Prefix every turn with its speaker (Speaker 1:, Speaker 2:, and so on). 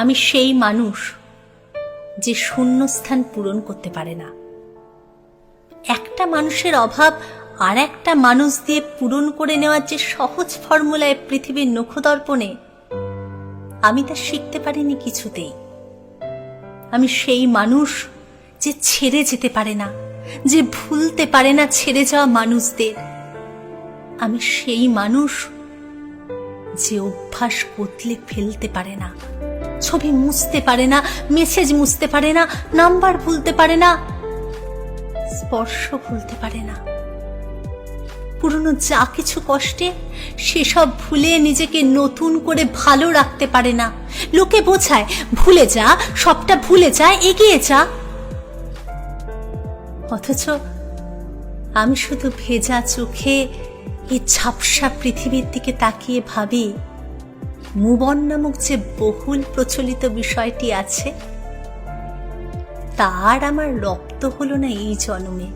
Speaker 1: আমি সেই মানুষ যে শূন্যস্থান পূরণ করতে পারে না। একটা মানুষের অভাব আর একটা মানুষ দিয়ে পূরণ করে নেওয়ার যে সহজ ফর্মুলায় পৃথিবীর নখদর্পণে, আমি তা শিখতে পারিনি কিছুতেই। আমি সেই মানুষ যে ছেড়ে যেতে পারে না, যে ভুলতে পারে না ছেড়ে যাওয়া মানুষদের। আমি সেই মানুষ যে অভ্যাস বদলে ফেলতে পারে না, ছবি মুছতে পারে না, মেসেজ মুছতে পারে না, নাম্বার ভুলতে পারে না, স্পর্শ ভুলতে পারে না। পুরনো যা কিছু কষ্টে সেসব ভুলে নিজেকে নতুন করে ভালো রাখতে পারে না। লোকে বোঝায় ভুলে যা, সবটা ভুলে যা, এগিয়ে যা। অথচ আমি শুধু ভেজা চোখে এই ঝাপসা পৃথিবীর দিকে তাকিয়ে ভাবি, মুভ অন নামক যে বহুল প্রচলিত বিষয়টি আছে, তার আমার রপ্ত হলো না এই জন্মে।